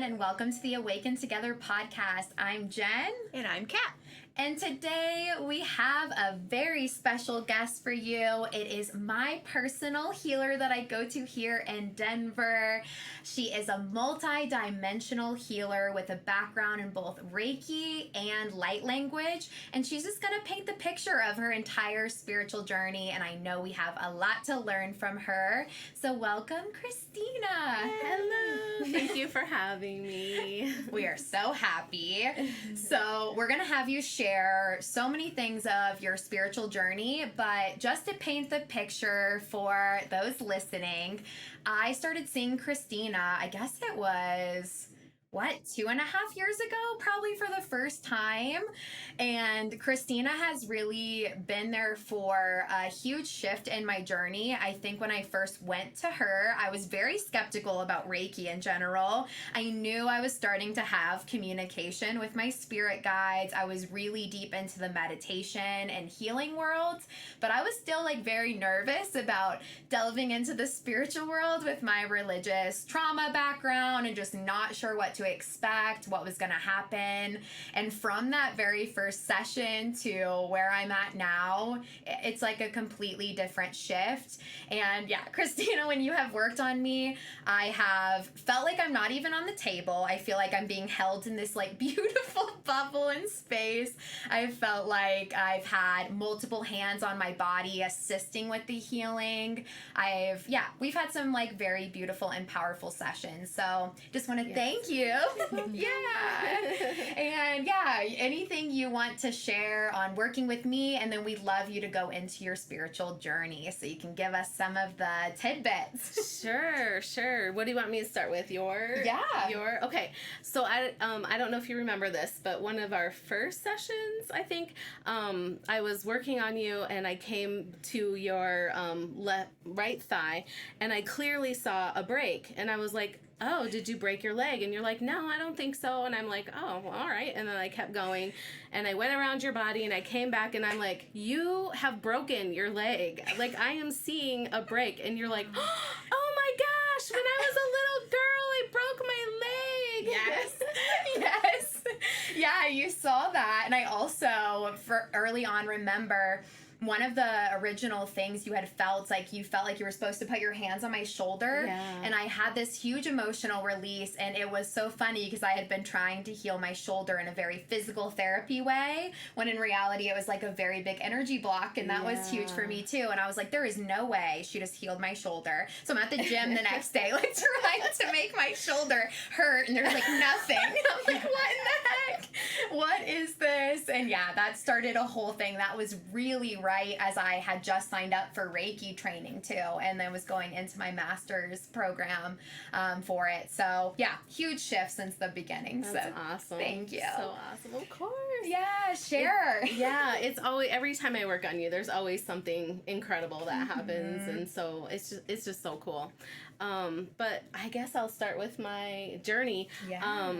and welcome to the Awaken Together podcast. I'm Jen. And I'm Kat. And today we have a very special guest for you. It is my personal healer that I go to here in Denver. She is a multi-dimensional healer with a background in both Reiki and light language. And she's just going to paint the picture of her entire spiritual journey. And I know we have a lot to learn from her. So welcome, Christina. Hello. Thank you for having me. We are so happy. So we're going to have you share so many things of your spiritual journey, but just to paint the picture for those listening, I started seeing Christina, I guess it was 2.5 years ago, probably for the first time. And Christina has really been there for a huge shift in my journey. I think when I first went to her, I was very skeptical about Reiki in general. I knew I was starting to have communication with my spirit guides. I was really deep into the meditation and healing world, but I was still very nervous about delving into the spiritual world with my religious trauma background and just not sure what to expect, what was going to happen. And from that very first session to where I'm at now, it's like a completely different shift. And yeah, Christina, when you have worked on me, I have felt like I'm not even on the table. I feel like I'm being held in this beautiful bubble in space. I felt like I've had multiple hands on my body assisting with the healing. We've had some very beautiful and powerful sessions. So just want to thank you. And anything you want to share on working with me, and then we'd love you to go into your spiritual journey so you can give us some of the tidbits. Sure. What do you want me to start with? Okay. So I don't know if you remember this, but one of our first sessions, I think, I was working on you and I came to your right thigh and I clearly saw a break and I was like, oh, did you break your leg? And you're like, no, I don't think so. And I'm like, oh, well, all right. And then I kept going and I went around your body and I came back and I'm like, you have broken your leg. I am seeing a break. And you're like, oh my gosh, when I was a little girl, I broke my leg. Yes. Yeah, you saw that. And I also, for early on, remember one of the original things you had felt you were supposed to put your hands on my shoulder. Yeah. And I had this huge emotional release. And it was so funny because I had been trying to heal my shoulder in a very physical therapy way, when in reality it was a very big energy block. And that was huge for me too. And I was like, there is no way she just healed my shoulder. So I'm at the gym the next day, trying to make my shoulder hurt. And there's nothing. And I'm like, what in the heck? What is this? And yeah, that started a whole thing. That was really right as I had just signed up for Reiki training too, and then was going into my master's program for it. So yeah, huge shift since the beginning. That's so awesome. Thank you. So awesome. Of course. Yeah, share. It's always, every time I work on you, there's always something incredible that happens, and so it's just so cool. But I guess I'll start with my journey. Yeah.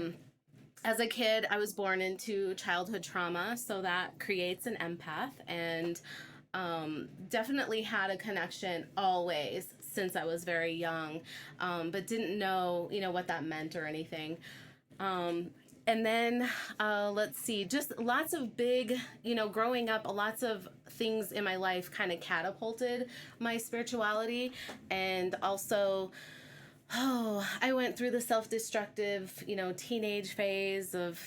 As a kid, I was born into childhood trauma, so that creates an empath, and definitely had a connection always since I was very young, but didn't know, what that meant or anything. And then, let's see, just lots of big, growing up, lots of things in my life kind of catapulted my spirituality, and also I went through the self-destructive, teenage phase of,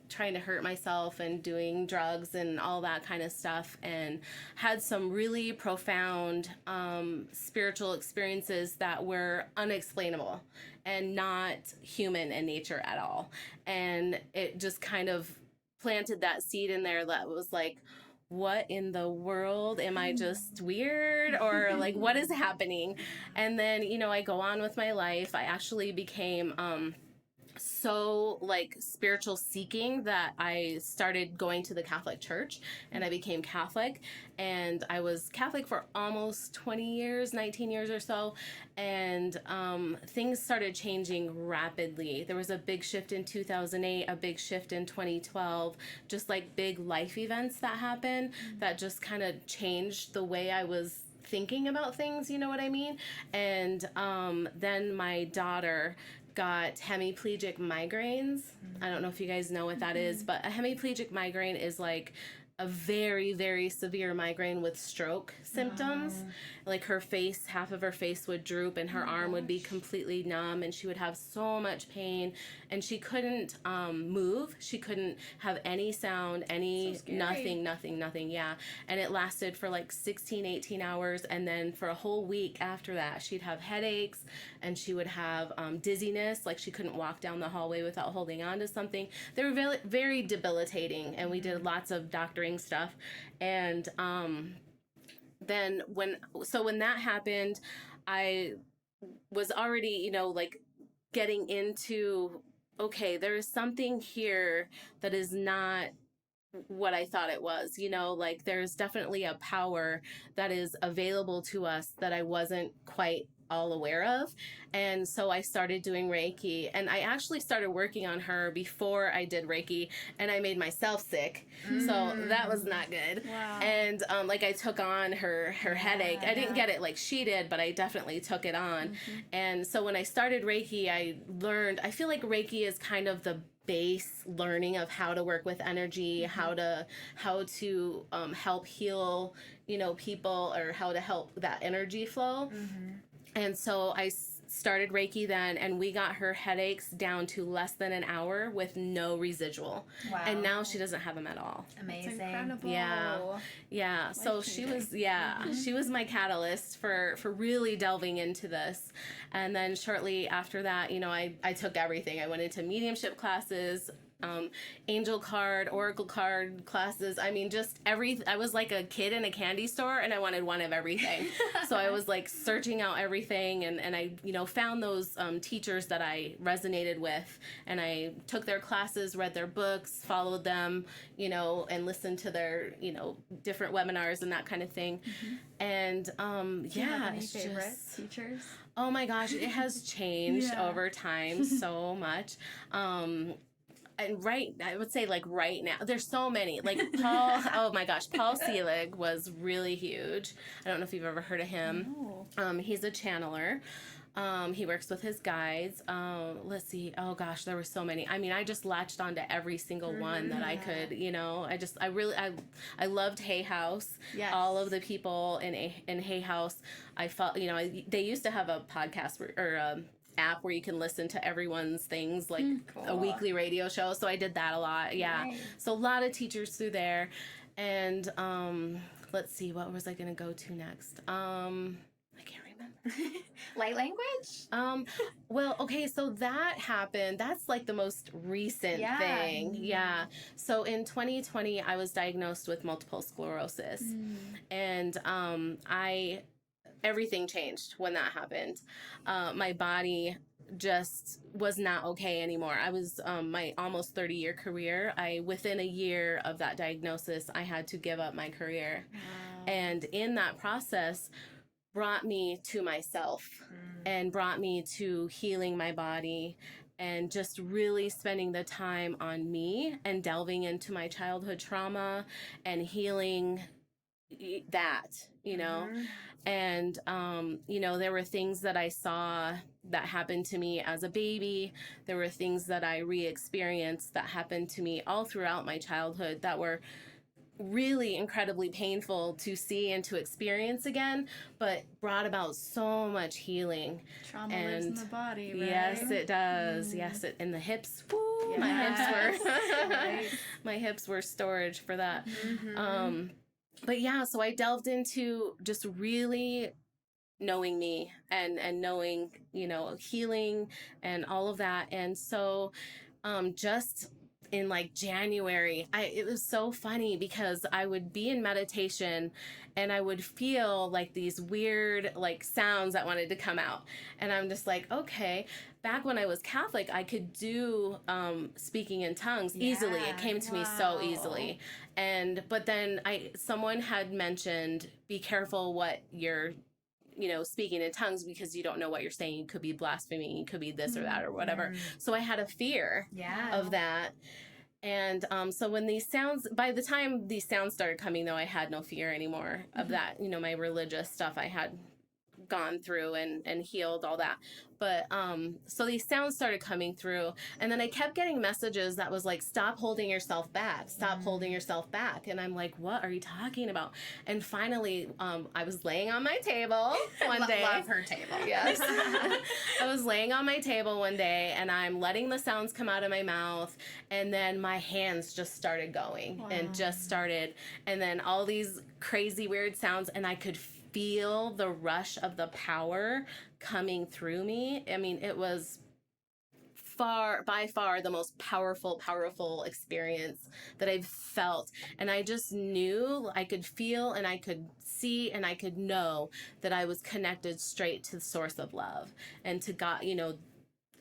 trying to hurt myself and doing drugs and all that kind of stuff, and had some really profound spiritual experiences that were unexplainable and not human in nature at all. And it just kind of planted that seed in there that was like, what in the world? Am I just weird? Or what is happening? And then, I go on with my life. I actually became so spiritual seeking that I started going to the Catholic Church, and I became Catholic, and I was Catholic for almost 20 years, 19 years or so, and things started changing rapidly. There was a big shift in 2008, a big shift in 2012, just big life events that happened that just kind of changed the way I was thinking about things, you know what I mean? And then my daughter got hemiplegic migraines. I don't know if you guys know what that is, but a hemiplegic migraine is like a very, very severe migraine with stroke symptoms. Like her face, half of her face would droop and her arm would be completely numb, and she would have so much pain, and she couldn't move. She couldn't have any sound, any, nothing. Yeah. And it lasted for like 16, 18 hours. And then for a whole week after that, she'd have headaches and she would have dizziness. Like she couldn't walk down the hallway without holding on to something. They were very, very debilitating, and we did lots of doctoring stuff. And then when that happened, I was already, you know, like getting into, okay, there is something here that is not what I thought it was, you know, like there's definitely a power that is available to us that I wasn't quite all aware of. And so I started doing Reiki, and I actually started working on her before I did Reiki, and I made myself sick. So that was not good. Wow. And like I took on her headache. I didn't get it like she did, but I definitely took it on. And so when I started Reiki, I feel like Reiki is kind of the base learning of how to work with energy, how to help heal, you know, people, or how to help that energy flow. And so I started Reiki then, and we got her headaches down to less than an hour with no residual. Wow. And now she doesn't have them at all. Amazing. That's incredible. Yeah. So she was, she was my catalyst for really delving into this. And then shortly after that, you know, I took everything. I went into mediumship classes, angel card, oracle card classes. I mean, just I was like a kid in a candy store, and I wanted one of everything. So I was like searching out everything, and I, you know, found those teachers that I resonated with, and I took their classes, read their books, followed them, you know, and listened to their, you know, different webinars and that kind of thing. And Do you have any it's favorite just, teachers? oh my gosh, it has changed over time so much. And I would say like right now, there's so many. Like Paul, oh my gosh, Paul Selig was really huge. I don't know if you've ever heard of him. No. He's a channeler. He works with his guides. Let's see. Oh gosh, there were so many. I mean, I just latched onto every single one that I could, you know. I loved Hay House. Yes. All of the people in Hay House. I felt, you know, they used to have a podcast or app where you can listen to everyone's things, like a weekly radio show. So I did that a lot. Yeah. Nice. So a lot of teachers through there. And let's see, what was I going to go to next? I can't remember. Light language? Well, okay, so that happened. That's like the most recent thing. Yeah. So in 2020, I was diagnosed with multiple sclerosis. And everything changed when that happened. My body just was not okay anymore. I was my almost 30-year career. Within a year of that diagnosis, I had to give up my career. Wow. And in that process brought me to myself and brought me to healing my body and just really spending the time on me and delving into my childhood trauma and healing that, you know. And, you know, there were things that I saw that happened to me as a baby. There were things that I re-experienced that happened to me all throughout my childhood that were really incredibly painful to see and to experience again, but brought about so much healing. Trauma lives in the body, right? Yes, it does. Yes, in the hips. Woo, my hips were my hips were storage for that. But yeah, so I delved into just really knowing me and knowing, you know, healing and all of that. And so just in like January, it was so funny because I would be in meditation and I would feel like these weird like sounds that wanted to come out. And I'm just like, okay. Back when I was Catholic, I could do speaking in tongues easily. It came to me so easily. But then someone had mentioned, be careful what you're, you know, speaking in tongues, because you don't know what you're saying. You could be blaspheming, you could be this or that or whatever. So I had a fear of that. And so when by the time these sounds started coming, though, I had no fear anymore of that. You know, my religious stuff, I had gone through and healed all that. But so these sounds started coming through, and then I kept getting messages that was like, stop holding yourself back, stop holding yourself back. And I'm like, what are you talking about? And finally I was laying on my table one day. Love her table. Yes. I was laying on my table one day, and I'm letting the sounds come out of my mouth, and then my hands just started going. Wow. And then all these crazy weird sounds, and I could feel the rush of the power coming through me. I mean, it was by far the most powerful experience that I've felt. And I just knew, I could feel and I could see and I could know that I was connected straight to the source of love and to God,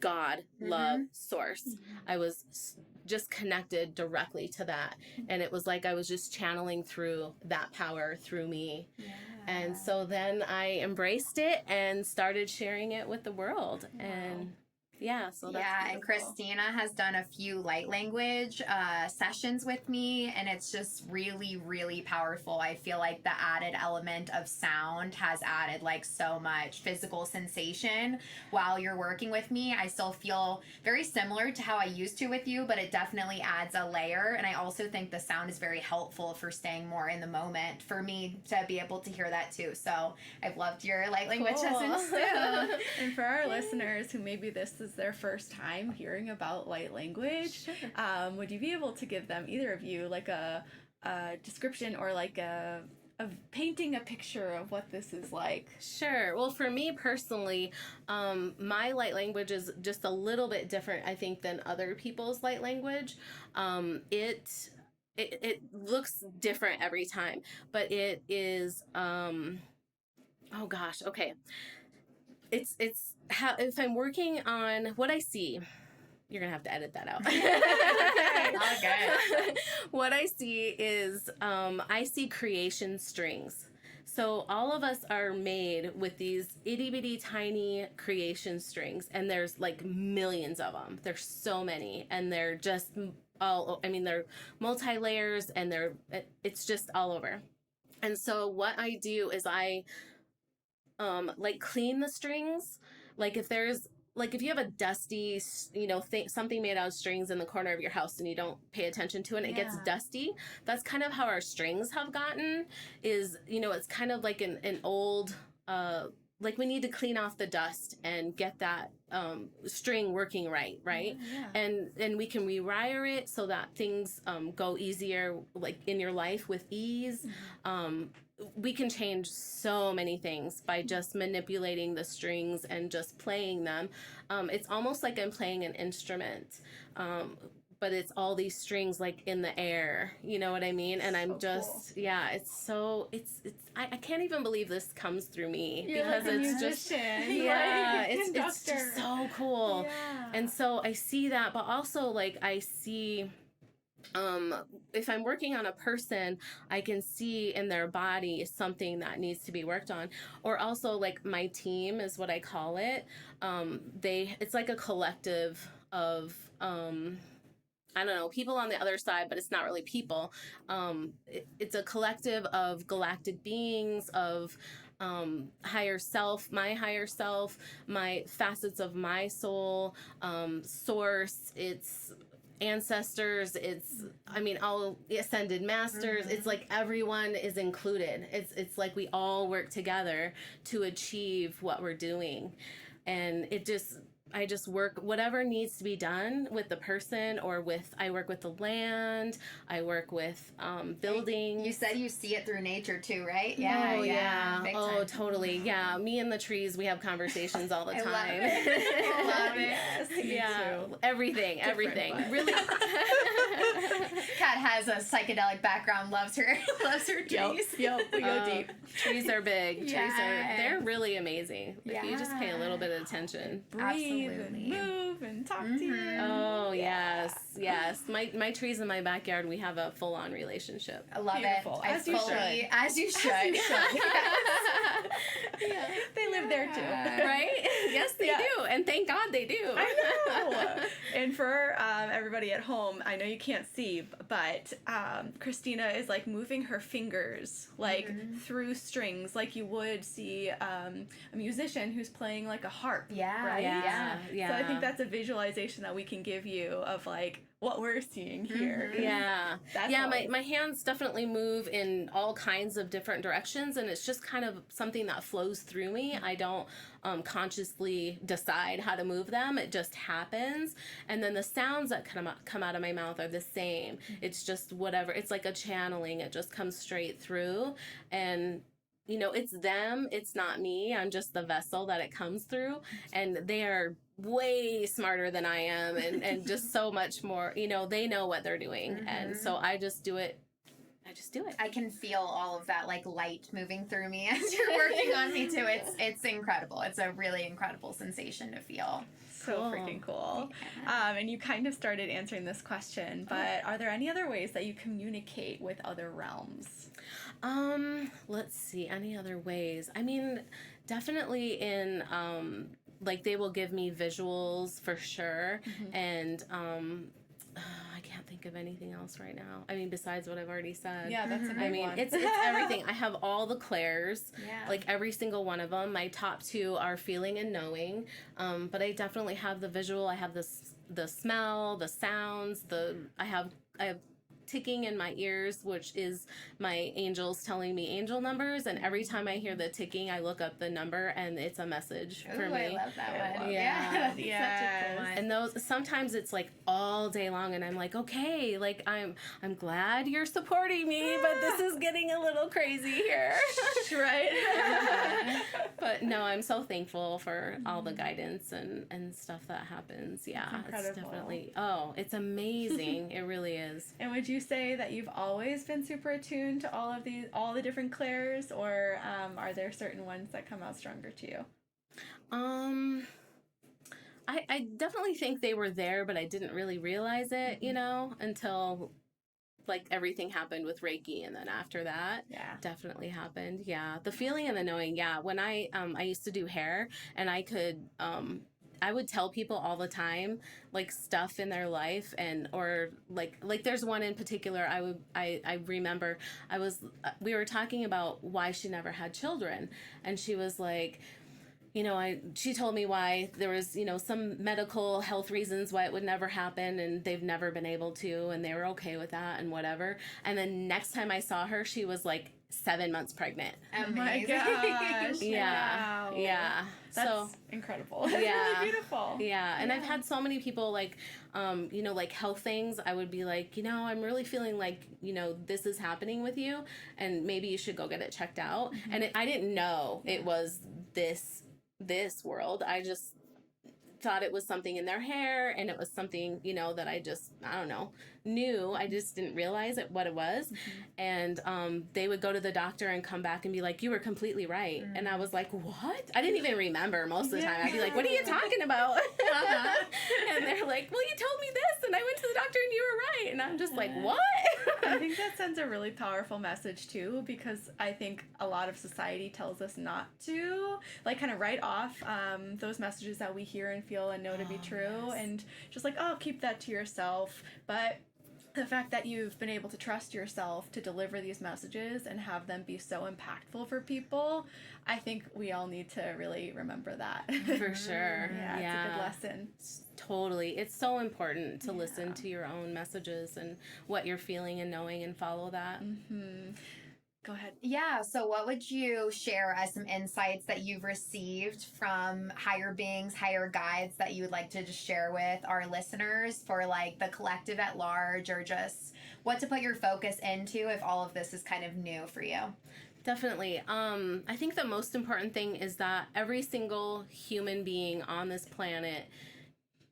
God, love, source. I was just connected directly to that. And it was like I was just channeling through that power through me. Yeah. And so then I embraced it and started sharing it with the world. Wow. And yeah, so that's beautiful. And Christina has done a few light language sessions with me, and it's just really, really powerful. I feel like the added element of sound has added like so much physical sensation while you're working with me. I still feel very similar to how I used to with you, but it definitely adds a layer. And I also think the sound is very helpful for staying more in the moment for me to be able to hear that too. So I've loved your light language sessions too. And for our listeners who maybe this is their first time hearing about light language, sure. Would you be able to give them, either of you, like a description or like of painting a picture of what this is like? Sure. Well, for me personally, my light language is just a little bit different, I think, than other people's light language. It looks different every time, but it is, oh gosh, okay. It's how, if I'm working on what I see, you're gonna have to edit that out. Okay. What I see is, I see creation strings. So all of us are made with these itty bitty tiny creation strings, and there's like millions of them. There's so many, and they're just they're multi-layers, and it's just all over. And so what I do is I clean the strings. Like if you have a dusty, something made out of strings in the corner of your house and you don't pay attention to it and it gets dusty, that's kind of how our strings have gotten, is, it's kind of like an old, like we need to clean off the dust and get that string working right? Yeah. And we can rewire it so that things go easier, like in your life with ease. We can change so many things by just manipulating the strings and just playing them. It's almost like I'm playing an instrument, but it's all these strings like in the air, you know what I mean? And I'm just, cool. I can't even believe this comes through me. You're because like it's just, it's just so cool. Yeah. And so I see that, but also like I see, if I'm working on a person, I can see in their body something that needs to be worked on. Or also like my team is what I call it. It's like a collective of, I don't know, people on the other side, but it's not really people. It's a collective of galactic beings, of higher self, my facets of my soul, source, it's ancestors, all ascended masters. It's like everyone is included. It's like we all work together to achieve what we're doing. And I just work whatever needs to be done with the person, or I work with the land, I work with building. You said you see it through nature too, right? Yeah. Oh, yeah. Oh, totally. Yeah. Me and the trees, we have conversations all the time. Love it. Yeah. Everything. Really. Kat has a psychedelic background, loves her trees. Yep. We go deep. Trees are big. Yes. They're really amazing. If you just pay a little bit of attention. Breathe and move and talk to you. Oh, yes. yes. My trees in my backyard, we have a full-on relationship. I love Beautiful. it. As you should. As you should. As you should. Yeah. They live there too. Right? Yes, they do. And thank God they do. I know. And for everybody at home, I know you can't see, but Christina is like moving her fingers like through strings, like you would see a musician who's playing like a harp. Yeah, right? Yeah. So I think that's a visualization that we can give you of like what we're seeing here. Yeah. That's Yeah, always- my hands definitely move in all kinds of different directions, and it's just kind of something that flows through me. I don't consciously decide how to move them. It just happens. And then the sounds that come out of my mouth are the same. It's just whatever. It's like a channeling. It just comes straight through. And it's them. It's not me. I'm just the vessel that it comes through. And they are way smarter than I am and just so much more, they know what they're doing. And so I just do it. I can feel all of that like light moving through me as you're working on me too. It's incredible. It's a really incredible sensation to feel. So freaking cool. And you kind of started answering this question, but are there any other ways that you communicate with other realms? Let's see, any other ways? I mean, definitely in like they will give me visuals for sure. And I can't think of anything else right now. I mean, besides what I've already said. Yeah, that's a big one. It's everything. I have all the clairs, Yeah. like every single one of them. My top two are feeling and knowing, but I definitely have the visual. I have the smell, the sounds. I have ticking in my ears, which is my angels telling me angel numbers, and every time I hear the ticking, I look up the number and it's a message for Ooh, me. I love that one. Yeah. Yes. Such a cool one. And those sometimes it's like all day long, and I'm like, okay, like I'm glad you're supporting me, but this is getting a little crazy here. Right? But no, I'm so thankful for all the guidance and stuff that happens. Yeah, That's it's incredible. definitely it's amazing. It really is. And would you say that you've always been super attuned to all the different clairs, or are there certain ones that come out stronger to you? I definitely think they were there, but I didn't really realize it, until like everything happened with Reiki, and then after that, definitely happened. Yeah, the feeling and the knowing. Yeah, when I used to do hair, and I would tell people all the time, like stuff in their life, and or like there's one in particular. I remember we were talking about why she never had children, and she was like, she told me why there was, some medical health reasons why it would never happen, and they've never been able to, and they were okay with that and whatever. And then next time I saw her, she was like 7 months pregnant. Oh my gosh. Yeah. Wow. Yeah. That's incredible. That's Yeah. really beautiful. Yeah. And I've had so many people like, like health things. I would be like, I'm really feeling like, this is happening with you, and maybe you should go get it checked out. And I didn't know it was this world. I just thought it was something in their hair, and it was something, that I don't know, knew. I just didn't realize what it was. And they would go to the doctor and come back and be like, you were completely right. And I was like, what? I didn't even remember most of the time. I'd be like, what are you talking about? And they're like, well, you told me this, and I went to the doctor and you were right. And I'm just like, what? I think that sends a really powerful message too, because I think a lot of society tells us not to, like, kind of write off those messages that we hear and feel and know to be true, and just like, oh, keep that to yourself. But the fact that you've been able to trust yourself to deliver these messages and have them be so impactful for people, I think we all need to really remember that. For sure. Yeah, it's a good lesson. Totally. It's so important to listen to your own messages and what you're feeling and knowing, and follow that. Go ahead. Yeah, so what would you share as some insights that you've received from higher beings, higher guides, that you would like to just share with our listeners for like the collective at large, or just what to put your focus into if all of this is kind of new for you? Definitely. I think the most important thing is that every single human being on this planet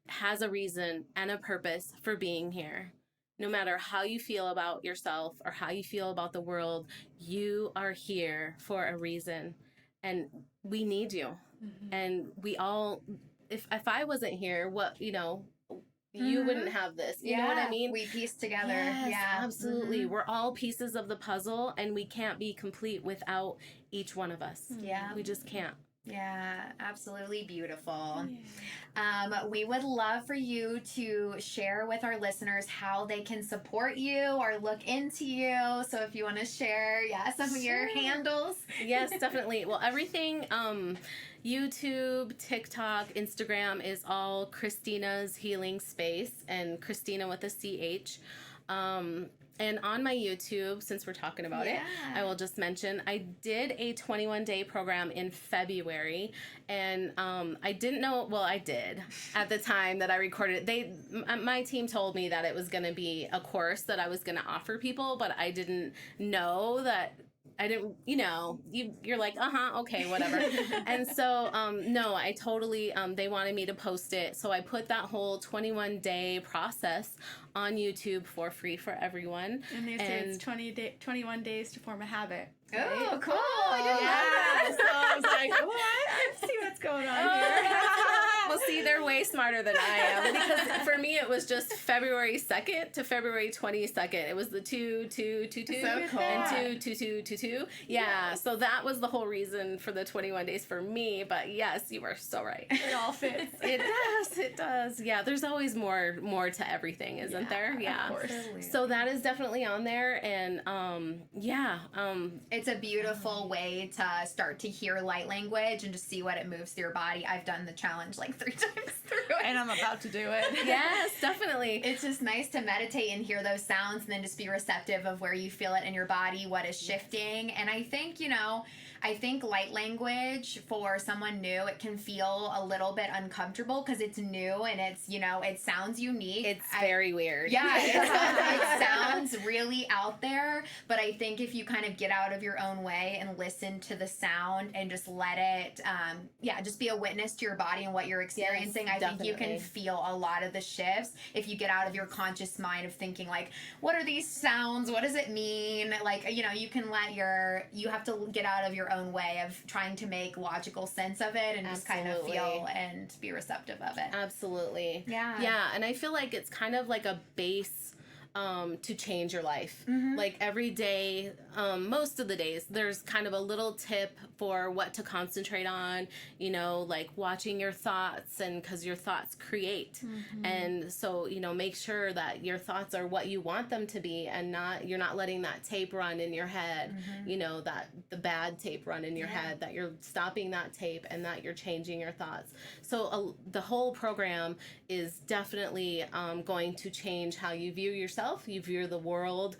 has a reason and a purpose for being here. No matter how you feel about yourself or how you feel about the world, you are here for a reason, and we need you. And we all, if I wasn't here, you wouldn't have this. You know what I mean? We piece together. Yes, Yeah. absolutely. We're all pieces of the puzzle, and we can't be complete without each one of us. Yeah. We just can't. Yeah, absolutely beautiful. We would love for you to share with our listeners how they can support you or look into you. So if you want to share, some of your handles. Yes, definitely. Well, everything, YouTube, TikTok, Instagram is all Christina's Healing Space, and Christina with a CH. And on my YouTube, since we're talking about it, I will just mention I did a 21-day program in February, and I didn't know, well, I did at the time that I recorded it. My team told me that it was going to be a course that I was going to offer people, but I didn't know that. I didn't, you're like, okay, whatever. And so, no, I totally, they wanted me to post it. So I put that whole 21-day process on YouTube for free for everyone. And they say it's 21 days to form a habit. Right? Oh, cool. I didn't know that. So I was like, What? Let's see what's going on here. well, see, they're way smarter than I am, because for me, it was just February 2nd to February 22nd. It was the 2, 2, 2, 2, So cool. and 2, 2, 2, 2, 2. Yeah, so that was the whole reason for the 21 days for me. But yes, you are so right. It all fits. It does. Yeah, there's always more to everything, isn't there? Yeah. Of course. So that is definitely on there, and it's a beautiful way to start to hear light language and just see what it moves through your body. I've done the challenge like 3 times through it. And I'm about to do it. yes, definitely. It's just nice to meditate and hear those sounds and then just be receptive of where you feel it in your body, what is shifting. And I think, light language for someone new, it can feel a little bit uncomfortable because it's new and it's, it sounds unique. It's very weird. Yeah, it sounds really out there, but I think if you kind of get out of your own way and listen to the sound and just let it, just be a witness to your body and what you're experiencing, Yes, I think you can feel a lot of the shifts if you get out of your conscious mind of thinking like, what are these sounds? What does it mean? Like, you can you have to get out of your own way of trying to make logical sense of it and just kind of feel and be receptive of it. Absolutely. Yeah. Yeah, and I feel like it's kind of like a base to change your life. Like every day, most of the days, there's kind of a little tip for what to concentrate on, like watching your thoughts, and because your thoughts create. And so, make sure that your thoughts are what you want them to be, and you're not letting that tape run in your head, that the bad tape run in your head, that you're stopping that tape and that you're changing your thoughts. So the whole program is definitely going to change how you view yourself, you view the world.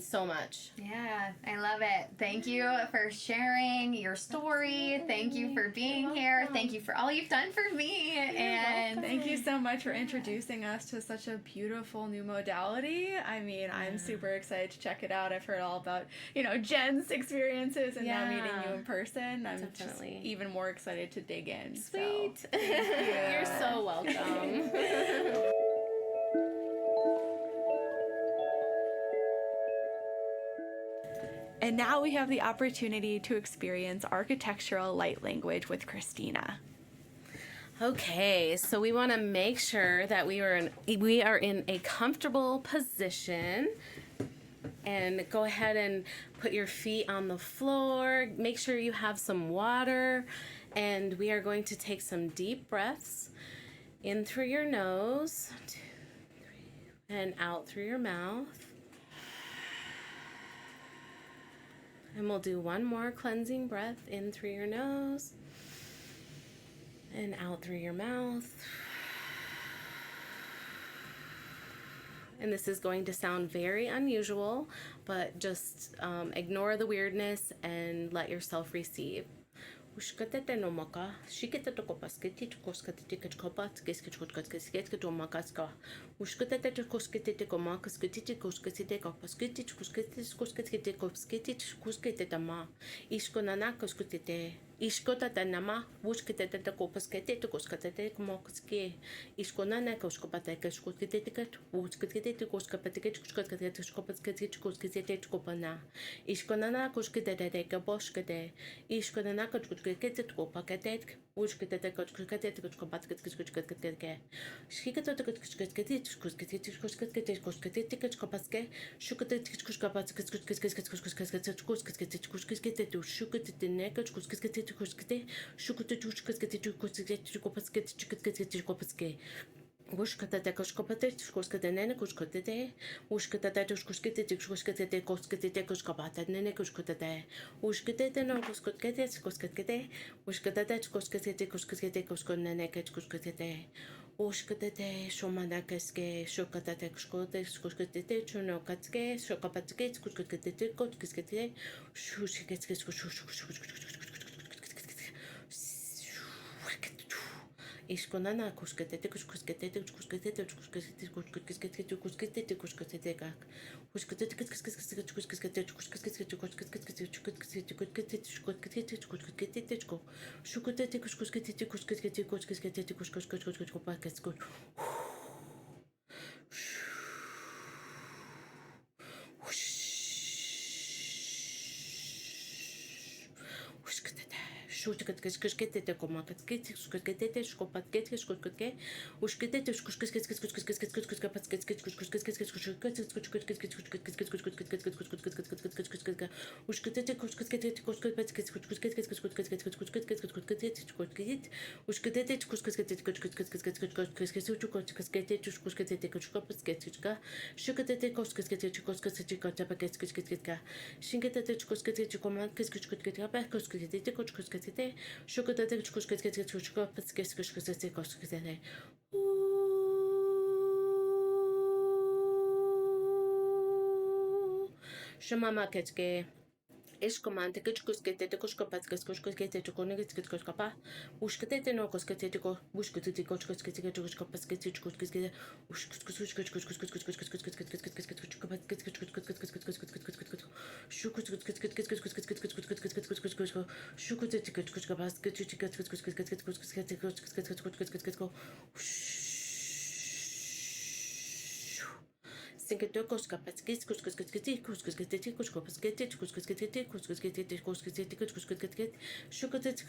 So much. Yeah, I love it. Thank you for sharing your story. Thank you for being here. Thank you for all you've done for me. And thank you so much for introducing us to such a beautiful new modality. I'm super excited to check it out. I've heard all about, Jen's experiences and now meeting you in person. I'm just even more excited to dig in. Sweet. So, thank you. You're so welcome. And now we have the opportunity to experience architectural light language with Christina. Okay, so we want to make sure that we are in a comfortable position, and go ahead and put your feet on the floor. Make sure you have some water, and we are going to take some deep breaths in through your nose, 2, 3, and out through your mouth. And we'll do one more cleansing breath in through your nose and out through your mouth. And this is going to sound very unusual, but just ignore the weirdness and let yourself receive. Iskota nama, wuskete tätä kopaskete, koskate komokaske. Iskona na koskopate koskete, wuskete koskapate koskate koskate kopana. Iskona na koskete boskete. Iskona na koskete kopakete. Wuskete koskate koskapate. Skikata koskate kopaske. Shukate koskapate koskate. Uskata te koskopate, koskate nene koskate, uskata te koskate koskapate nene koskate, uskate te no koskate, uskata te koskone koskate, uskate te shomana keske, shokata te koskate, chuno katske, shokapatske, koskate, Iskonana koskete Shama ketske. Eskomante kuskete kuskopat kuskete kuskapa uskete no kuskete uskete Sinketo koskapatskis kuskete kuskete kuskopskete kuskete shukotet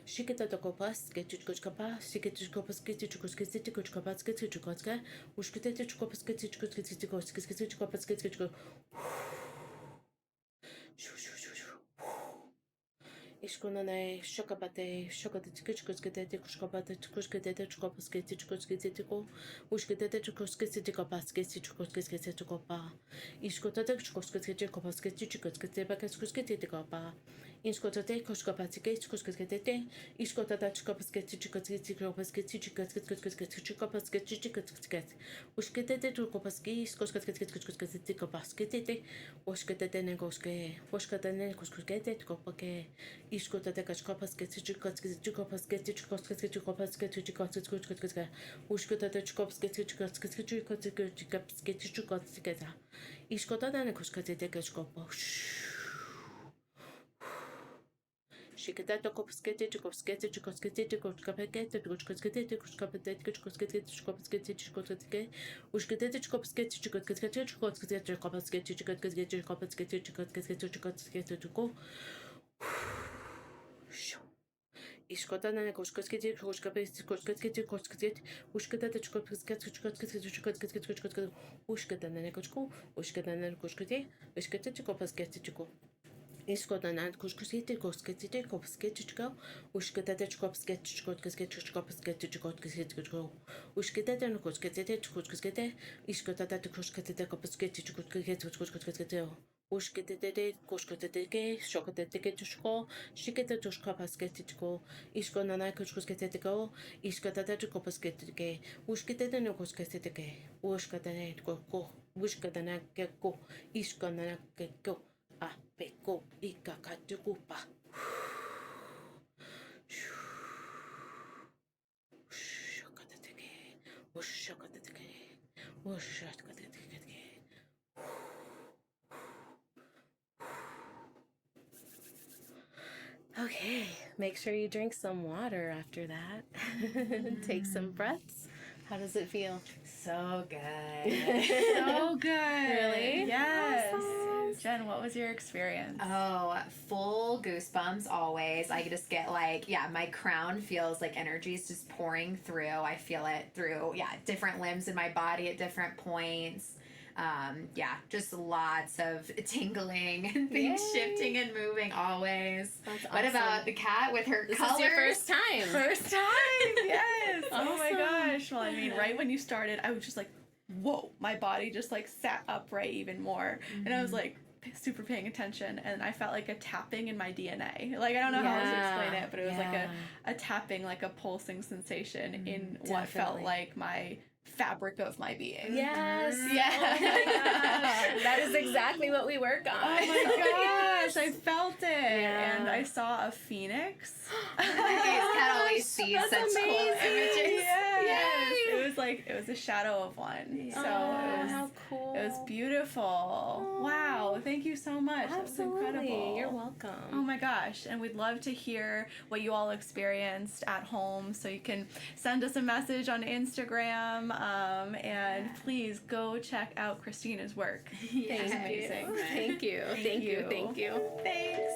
Shiketa to kopas, get to koskapa, siket to kopas, get to koskete to koskapas, get to koska, uskete to kopas, get to koskete to kopas, get to go. Ishkonane, shokabate, shokate, kuskete, kuskabate, kuskete, kuskete, kuskete, uskete, kuskete, kopaskete, kuskete, kopa. Ishkotate, kuskete, kopaskete, kuskete, kuskete, kopa. Ishkotate, kuskapate, kuskete, ishkotate, kuskete, kuskete, kopaskete, kuskete, kopaskete, uskete, kopaski, kuskete, kopaskete, uskete, negoske, uskete, kuskete, kopake. Iskota kaskapas ketchupas uskota Iskota dana kuskate kaskopo. Shikata to kopskete to kopskete to kopskete to kopskete to kopskete to kopskete to kopskete to kopskete to kopskete uskete to kopskete to kopskete to kopskete to kopskete to kopskete to kopskete to kopskete to go. Iskotana koskete koskapete koskete koskete uskete koskete uskete koskete uskete koskete uskete koskete Iskodanan kushkasite koskete kopsketchko, ushkatete kopsketchko kopsketchko, ushkatete koskete, iskotata koskete kopsketchko, ushkatete koskete, shokatete tushko, shikete tushko pasketchko, iskonana koskete go, iskotata kopskete, ushkatete no koskete, ushkatane go, ushkatana go, iskonana go. A peko ika katukupa. Okay, make sure you drink some water after that. Take some breaths. How does it feel? So good. So good. Really? Yes. Awesome. Jen, what was your experience? Oh, full goosebumps always. I just get like, yeah, my crown feels like energy is just pouring through. I feel it through, different limbs in my body at different points. Just lots of tingling and things Yay. shifting and moving always. That's What awesome. about the cat with her This colors? is your first time. First time, yes. Oh my Awesome. gosh. Well, I mean, right when you started, I was just like, whoa, my body just like sat upright even more. And I was like super paying attention, and I felt like a tapping in my DNA. Like, I don't know how else to explain it, but it was like a tapping, like a pulsing sensation in what felt Definitely. like my fabric of my being. Yes. Yeah. Oh my gosh. That is exactly what we work on. Oh my gosh, I felt it. Yeah. And I saw a phoenix. Cat always sees That's such cool amazing. images. Yes. It was a shadow of one. So how cool. it was beautiful. Wow. Thank you so much. That was Absolutely. incredible. You're welcome. Oh my gosh. And we'd love to hear what you all experienced at home. So you can send us a message on Instagram. And please go check out Christina's work. Thank amazing. you. Thank you. Thank Thank you. you. Thank you. Thanks.